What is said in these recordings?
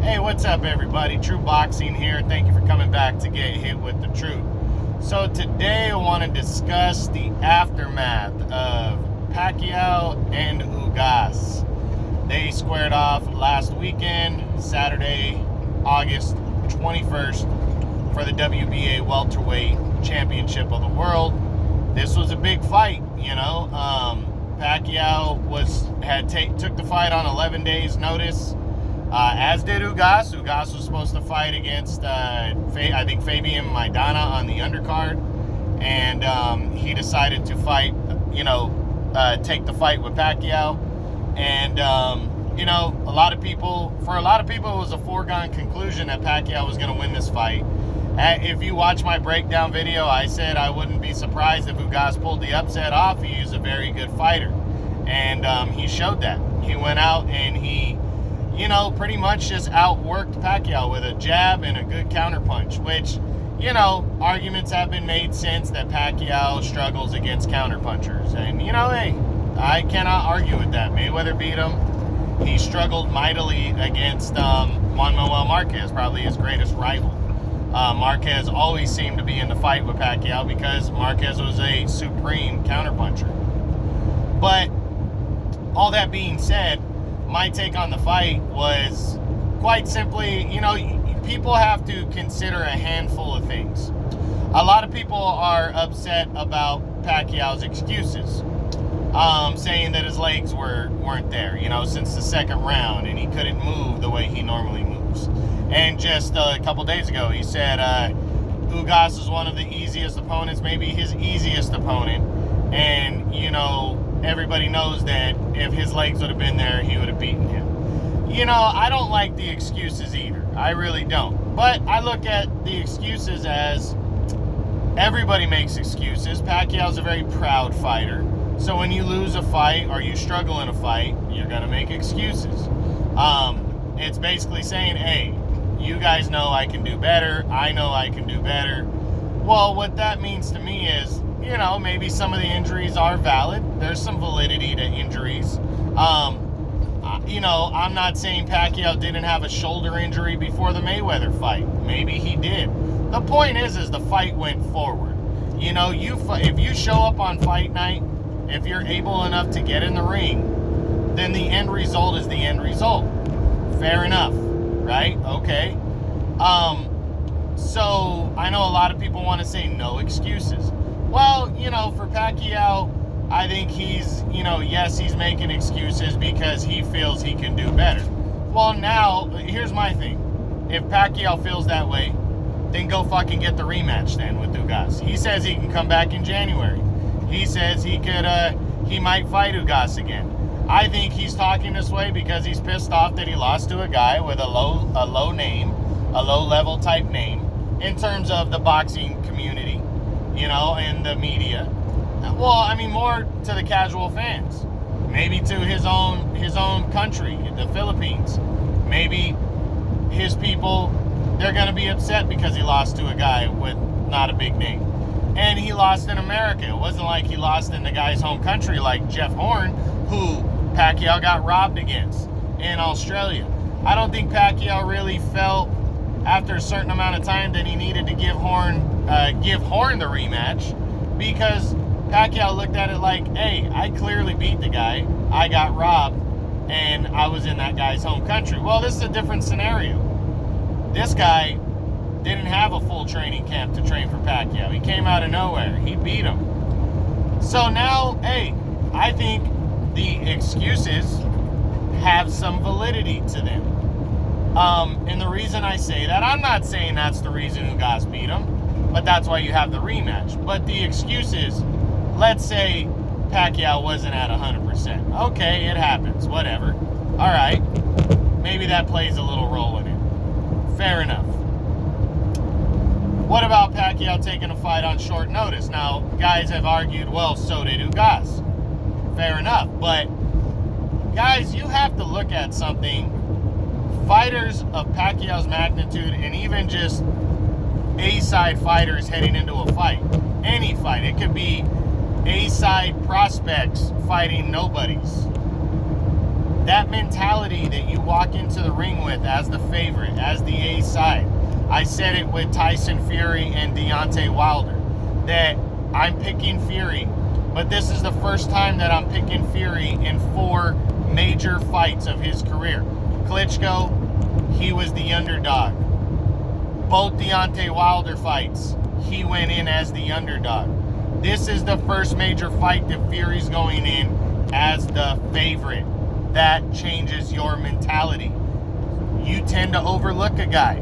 Hey, what's up, everybody? True Boxing here. Thank you for coming back to get hit with the truth. So today I want to discuss the aftermath of Pacquiao and Ugas. They squared off last weekend, Saturday, August 21st, for the WBA welterweight championship of the world. This was a big fight, you know. Pacquiao took the fight on 11 days' notice. As did Ugas. Ugas was supposed to fight against, I think, Fabian Maidana on the undercard. And he decided to fight, take the fight with Pacquiao. And, for a lot of people, it was a foregone conclusion that Pacquiao was going to win this fight. If you watch my breakdown video, I said I wouldn't be surprised if Ugas pulled the upset off. He's a very good fighter. And he showed that. He went out and he pretty much just outworked Pacquiao with a jab and a good counterpunch, which, arguments have been made since that Pacquiao struggles against counterpunchers. And, hey, I cannot argue with that. Mayweather beat him. He struggled mightily against Juan Manuel Marquez, probably his greatest rival. Marquez always seemed to be in the fight with Pacquiao because Marquez was a supreme counterpuncher. But all that being said, my take on the fight was quite simply, people have to consider a handful of things. A lot of people are upset about Pacquiao's excuses, saying that his legs weren't there, since the second round, and he couldn't move the way he normally moves. And just a couple days ago, he said Ugas is one of the easiest opponents, maybe his easiest opponent, and, everybody knows that if his legs would have been there, he would have beaten him. I don't like the excuses either. I really don't. But I look at the excuses as everybody makes excuses. Pacquiao's a very proud fighter. So when you lose a fight or you struggle in a fight, you're going to make excuses. It's basically saying, hey, you guys know I can do better. I know I can do better. Well, what that means to me is, maybe some of the injuries are valid. There's some validity to injuries. I'm not saying Pacquiao didn't have a shoulder injury before the Mayweather fight. Maybe he did. The point is the fight went forward. If you show up on fight night, if you're able enough to get in the ring, then the end result is the end result. Fair enough, right? Okay. So I know a lot of people want to say no excuses. Well, for Pacquiao, I think he's making excuses because he feels he can do better. Well, now, here's my thing. If Pacquiao feels that way, then go fucking get the rematch then with Ugas. He says he can come back in January. He says he might fight Ugas again. I think he's talking this way because he's pissed off that he lost to a guy with a low name, a low-level type name, in terms of the boxing community, and the media. Well, more to the casual fans. Maybe to his own country, the Philippines. Maybe his people, they're going to be upset because he lost to a guy with not a big name. And he lost in America. It wasn't like he lost in the guy's home country like Jeff Horn, who Pacquiao got robbed against in Australia. I don't think Pacquiao really felt after a certain amount of time that he needed to give Horn the rematch, because Pacquiao looked at it like, hey, I clearly beat the guy. I got robbed, and I was in that guy's home country. Well, this is a different scenario. This guy didn't have a full training camp to train for Pacquiao. He came out of nowhere. He beat him. So now, hey, I think the excuses have some validity to them. And the reason I say that, I'm not saying that's the reason Ugas beat him, but that's why you have the rematch. But the excuses, let's say Pacquiao wasn't at 100%. Okay, it happens, whatever. All right, maybe that plays a little role in it. Fair enough. What about Pacquiao taking a fight on short notice? Now, guys have argued, well, so did Ugas. Fair enough, but guys, you have to look at something. Fighters of Pacquiao's magnitude, and even just A-side fighters heading into a fight, any fight, it could be A-side prospects fighting nobodies. That mentality that you walk into the ring with as the favorite, as the A side. I said it with Tyson Fury and Deontay Wilder, that I'm picking Fury, but this is the first time that I'm picking Fury in 4 major fights of his career. Klitschko, he was the underdog. Both Deontay Wilder fights, he went in as the underdog. This is the first major fight that Fury's going in as the favorite. That changes your mentality. You tend to overlook a guy.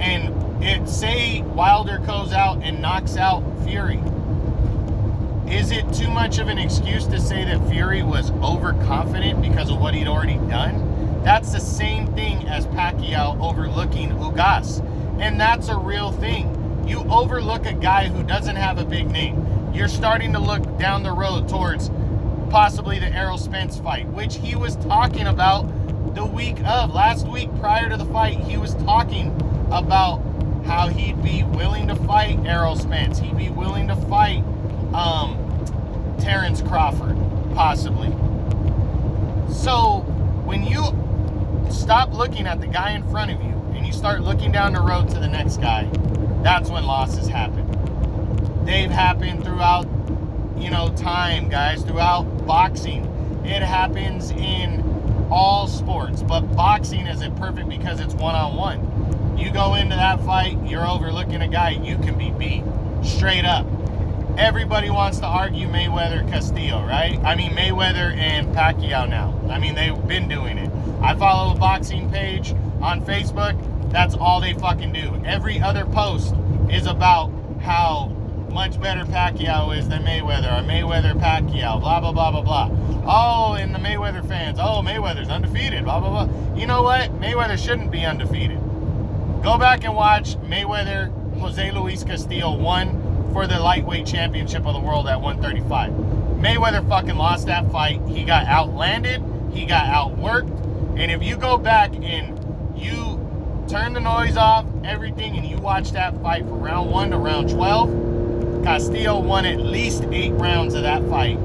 And say Wilder goes out and knocks out Fury. Is it too much of an excuse to say that Fury was overconfident because of what he'd already done? That's the same thing as Pacquiao overlooking Ugas. And that's a real thing. You overlook a guy who doesn't have a big name. You're starting to look down the road towards possibly the Errol Spence fight, which he was talking about the week of. Last week prior to the fight, he was talking about how he'd be willing to fight Errol Spence. He'd be willing to fight Terrence Crawford, possibly. So when you stop looking at the guy in front of you and you start looking down the road to the next guy, that's when losses happen. They've happened throughout, time, guys, throughout boxing. It happens in all sports, but boxing is perfect because it's one-on-one. You go into that fight, you're overlooking a guy, you can be beat straight up. Everybody wants to argue Mayweather-Castillo, right? I mean, Mayweather and Pacquiao now. I mean, they've been doing it. I follow a boxing page on Facebook. That's all they fucking do. Every other post is about how much better Pacquiao is than Mayweather, or Mayweather-Pacquiao, blah, blah, blah, blah, blah. Oh, and the Mayweather fans, oh, Mayweather's undefeated, blah, blah, blah. You know what? Mayweather shouldn't be undefeated. Go back and watch Mayweather, Jose Luis Castillo won for the lightweight championship of the world at 135. Mayweather fucking lost that fight. He got outlanded. He got outworked. And if you go back and you turn the noise off, everything, and you watch that fight from round 1 to round 12, Castillo won at least 8 rounds of that fight.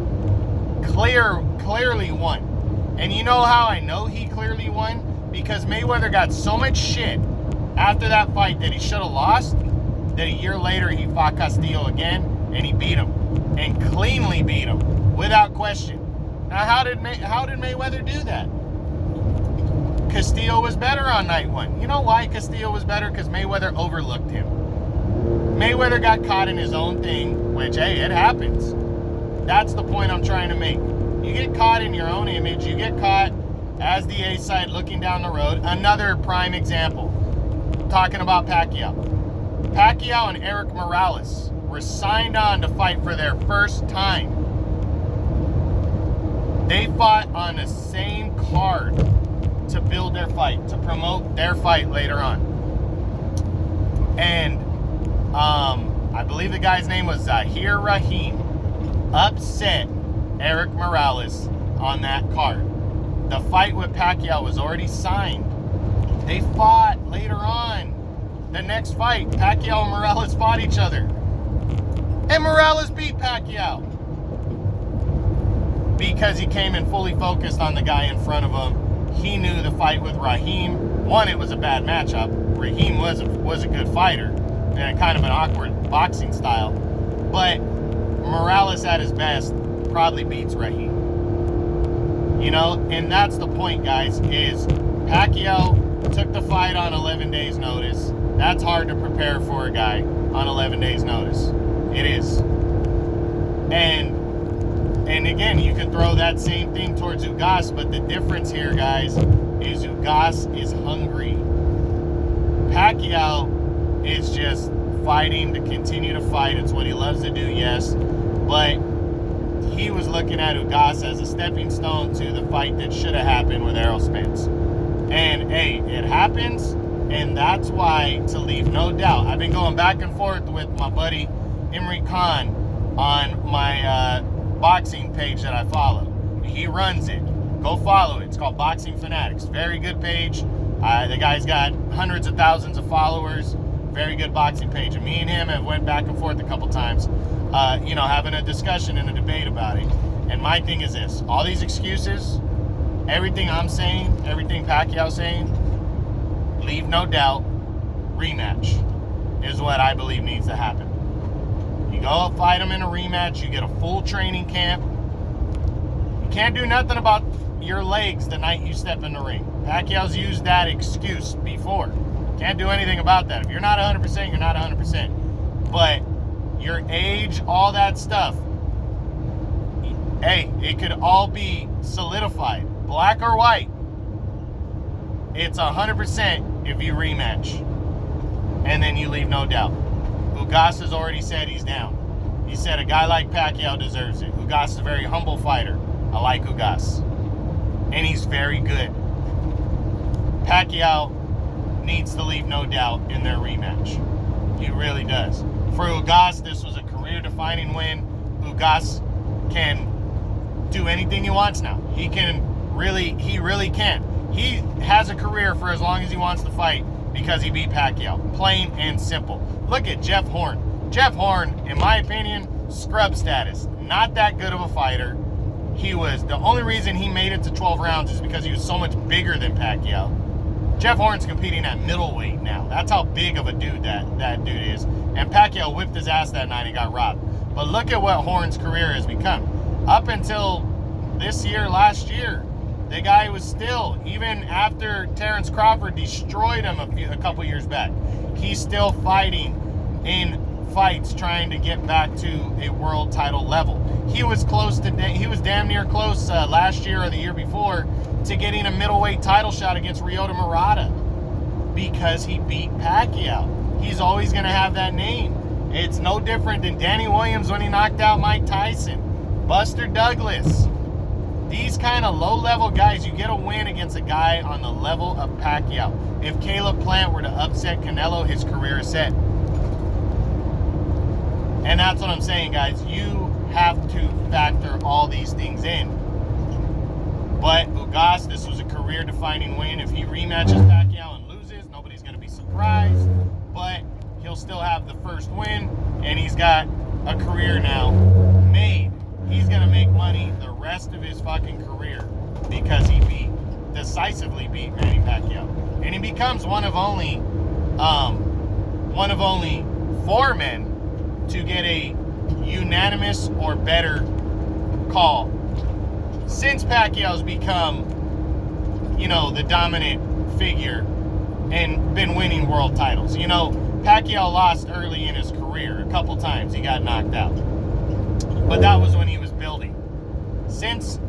Clearly won. And you know how I know he clearly won? Because Mayweather got so much shit after that fight that he should have lost, that a year later he fought Castillo again and he beat him. And cleanly beat him, without question. Now how did Mayweather do that? Castillo was better on night 1. You know why Castillo was better? Because Mayweather overlooked him. Mayweather got caught in his own thing, which, hey, it happens. That's the point I'm trying to make. You get caught in your own image. You get caught as the A side looking down the road. Another prime example, talking about Pacquiao. Pacquiao and Eric Morales were signed on to fight for their first time. They fought on the same card to build their fight, to promote their fight later on. And I believe the guy's name was Zahir Rahim, upset Eric Morales on that card. The fight with Pacquiao was already signed. They fought later on. The next fight, Pacquiao and Morales fought each other. And Morales beat Pacquiao. Because he came in fully focused on the guy in front of him. He knew the fight with Rahim. One, it was a bad matchup. Rahim was a good fighter. And kind of an awkward boxing style. But Morales at his best probably beats Rahim. And that's the point, guys, is Pacquiao took the fight on 11 days notice. That's hard to prepare for a guy on 11 days notice. It is. And again, you can throw that same thing towards Ugas, but the difference here, guys, is Ugas is hungry. Pacquiao is just fighting to continue to fight. It's what he loves to do, yes. But he was looking at Ugas as a stepping stone to the fight that should have happened with Errol Spence. And, hey, it happens, and that's why, to leave no doubt, I've been going back and forth with my buddy Imri Khan on my boxing page that I follow. He runs it. Go follow it. It's called Boxing Fanatics. Very good page. The guy's got hundreds of thousands of followers. Very good boxing page. And me and him have went back and forth a couple times, having a discussion and a debate about it. And my thing is this. All these excuses, everything I'm saying, everything Pacquiao's saying, leave no doubt, rematch is what I believe needs to happen. You go fight him in a rematch, you get a full training camp. You can't do nothing about your legs the night you step in the ring. Pacquiao's used that excuse before. Can't do anything about that. If you're not 100%, you're not 100%. But your age, all that stuff, hey, it could all be solidified, black or white. It's 100% if you rematch, and then you leave no doubt. Ugas has already said he's down. He said a guy like Pacquiao deserves it. Ugas is a very humble fighter. I like Ugas, and he's very good. Pacquiao needs to leave no doubt in their rematch. He really does. For Ugas, this was a career-defining win. Ugas can do anything he wants now. He really can. He has a career for as long as he wants to fight because he beat Pacquiao. Plain and simple. Look at Jeff Horn. Jeff Horn, in my opinion, scrub status. Not that good of a fighter. The only reason he made it to 12 rounds is because he was so much bigger than Pacquiao. Jeff Horn's competing at middleweight now. That's how big of a dude that dude is. And Pacquiao whipped his ass that night and got robbed. But look at what Horn's career has become. Up until this year, last year, the guy was still, even after Terrence Crawford destroyed him a couple years back, he's still fighting in fights trying to get back to a world title level. He was damn near close last year or the year before to getting a middleweight title shot against Ryota Murata because he beat Pacquiao. He's always going to have that name. It's no different than Danny Williams when he knocked out Mike Tyson, Buster Douglas. These kind of low-level guys, you get a win against a guy on the level of Pacquiao. If Caleb Plant were to upset Canelo, his career is set. And that's what I'm saying, guys. You have to factor all these things in. But Ugas, this was a career-defining win. If he rematches Pacquiao and loses, nobody's going to be surprised. But he'll still have the first win, and he's got a career now made. He's going to make money the rest of his fucking career because he decisively beat Manny Pacquiao. And he becomes one of only 4 men to get a unanimous or better call since Pacquiao's become, the dominant figure and been winning world titles. Pacquiao lost early in his career. A couple times he got knocked out. But that was when he was building. Since,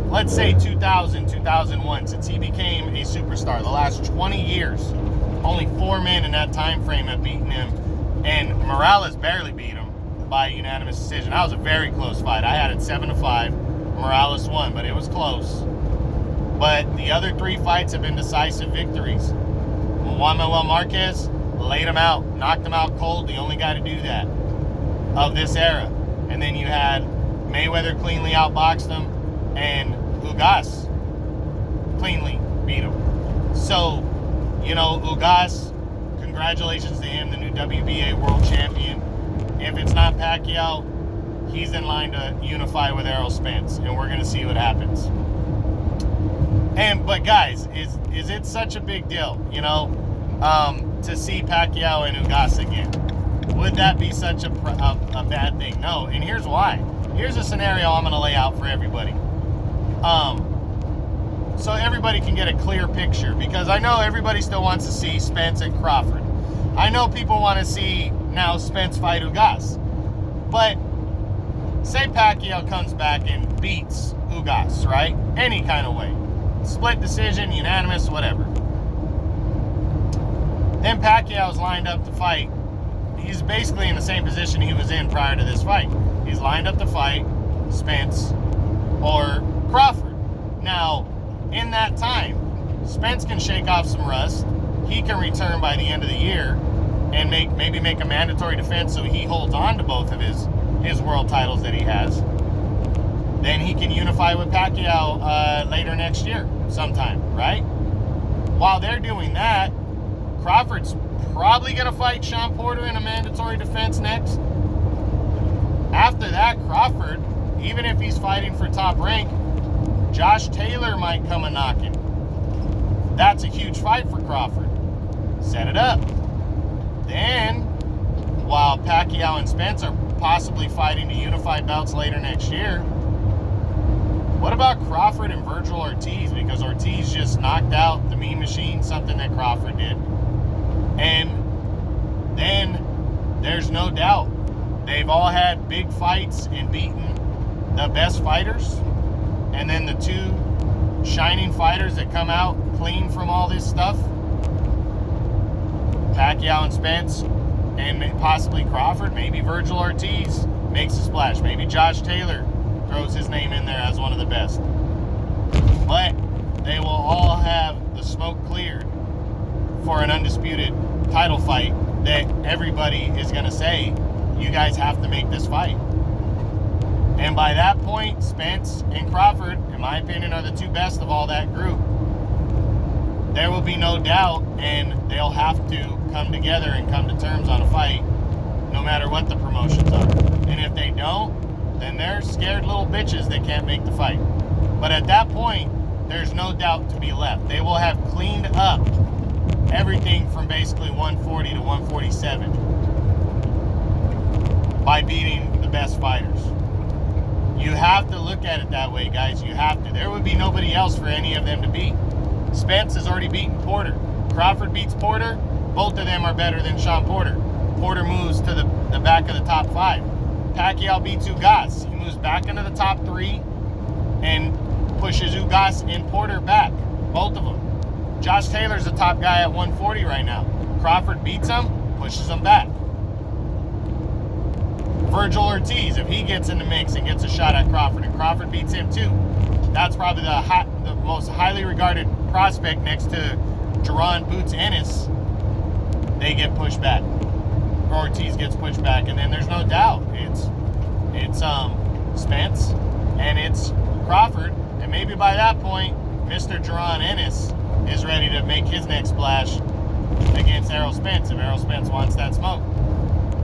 let's say 2000, 2001, since he became a superstar, the last 20 years, only 4 men in that time frame have beaten him. And Morales barely beat him by unanimous decision. That was a very close fight. I had it 7-5. Morales won, but it was close. But the other 3 fights have been decisive victories. Juan Manuel Marquez laid him out, knocked him out cold, the only guy to do that of this era. And then you had Mayweather cleanly outboxed him, and Ugas cleanly beat him. So, Ugas, congratulations to him, the new WBA world champion. If it's not Pacquiao, he's in line to unify with Errol Spence, and we're going to see what happens. But guys, is it such a big deal, to see Pacquiao and Ugas again? Would that be such a bad thing? No, and here's why. Here's a scenario I'm going to lay out for everybody. So everybody can get a clear picture, because I know everybody still wants to see Spence and Crawford. I know people want to see now Spence fight Ugas. But say Pacquiao comes back and beats Ugas, right? Any kind of way. Split decision, unanimous, whatever. Then Pacquiao's lined up to fight. He's basically in the same position he was in prior to this fight. He's lined up to fight Spence or Crawford. Now, in that time, Spence can shake off some rust. He can return by the end of the year and maybe make a mandatory defense so he holds on to both of his world titles that he has. Then he can unify with Pacquiao later next year sometime, right? While they're doing that, Crawford's probably going to fight Sean Porter in a mandatory defense next. After that, Crawford, even if he's fighting for top rank, Josh Taylor might come a-knocking. That's a huge fight for Crawford. Set it up. Then, while Pacquiao and Spence are possibly fighting to unify belts later next year, what about Crawford and Virgil Ortiz? Because Ortiz just knocked out the Mean Machine, something that Crawford did. And then there's no doubt they've all had big fights and beaten the best fighters. And then the two shining fighters that come out clean from all this stuff, Pacquiao and Spence, and possibly Crawford, maybe Virgil Ortiz makes a splash. Maybe Josh Taylor throws his name in there as one of the best. But they will all have the smoke cleared for an undisputed title fight that everybody is going to say, you guys have to make this fight. And by that point, Spence and Crawford, in my opinion, are the two best of all that group. There will be no doubt, and they'll have to come together and come to terms on a fight, no matter what the promotions are. And if they don't, then they're scared little bitches that can't make the fight. But at that point, there's no doubt to be left. They will have cleaned up everything from basically 140 to 147 by beating the best fighters. You have to look at it that way, guys. You have to. There would be nobody else for any of them to beat. Spence has already beaten Porter. Crawford beats Porter. Both of them are better than Sean Porter. Porter moves to the back of the top 5. Pacquiao beats Ugas. He moves back into the top 3 and pushes Ugas and Porter back. Both of them. Josh Taylor's the top guy at 140 right now. Crawford beats him, pushes him back. Virgil Ortiz, if he gets in the mix and gets a shot at Crawford, and Crawford beats him too, that's probably the most highly regarded prospect next to Jaron Boots Ennis. They get pushed back. Ortiz gets pushed back, and then there's no doubt it's Spence and it's Crawford, and maybe by that point, Mr. Jaron Ennis is ready to make his next splash against Errol Spence if Errol Spence wants that smoke.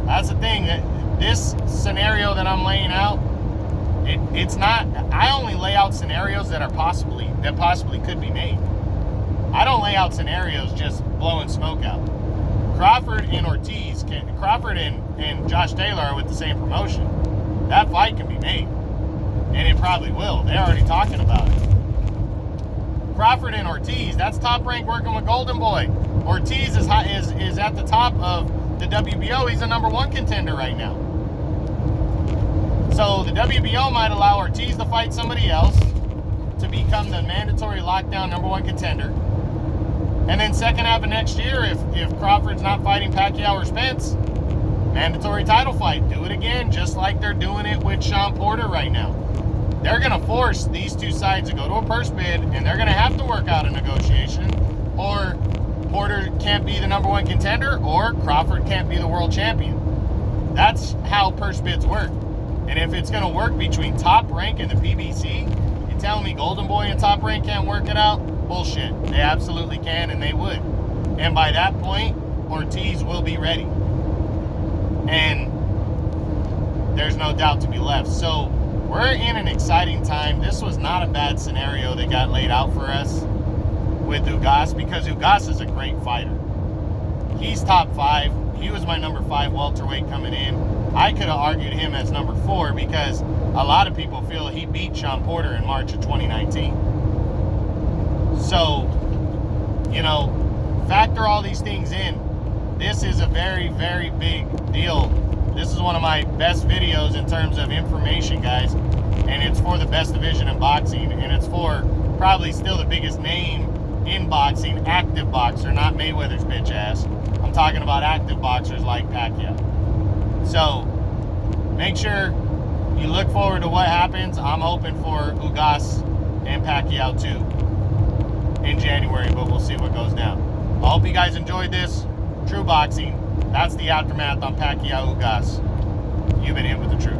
That's the thing, that this scenario that I'm laying out, it's not. I only lay out scenarios that possibly could be made. I don't lay out scenarios just blowing smoke out. Crawford and Ortiz, Crawford and Josh Taylor are with the same promotion. That fight can be made, and it probably will. They're already talking about it. Crawford and Ortiz, that's top rank working with Golden Boy. Ortiz is at the top of the WBO. He's the #1 contender right now. So the WBO might allow Ortiz to fight somebody else to become the mandatory lockdown #1 contender. And then second half of next year, if Crawford's not fighting Pacquiao or Spence, mandatory title fight. Do it again, just like they're doing it with Sean Porter right now. They're going to force these two sides to go to a purse bid, and they're going to have to work out a negotiation, or Porter can't be the #1 contender, or Crawford can't be the world champion. That's how purse bids work. And if it's going to work between Top Rank and the PBC, you telling me Golden Boy and Top Rank can't work it out? Bullshit. They absolutely can, and they would. And by that point, Ortiz will be ready. And there's no doubt to be left. So we're in an exciting time. This was not a bad scenario that got laid out for us with Ugas, because Ugas is a great fighter. He's top 5. He was my #5 welterweight coming in. I could have argued him as #4 because a lot of people feel he beat Sean Porter in March of 2019. So, factor all these things in. This is a very, very big deal. This is one of my best videos in terms of information, guys. And it's for the best division in boxing. And it's for probably still the biggest name in boxing, active boxer, not Mayweather's bitch ass. I'm talking about active boxers like Pacquiao. So, make sure you look forward to what happens. I'm hoping for Ugas and Pacquiao too in January, but we'll see what goes down. I hope you guys enjoyed this. True Boxing. That's the aftermath on Pacquiao Ugas. You've been in with the truth.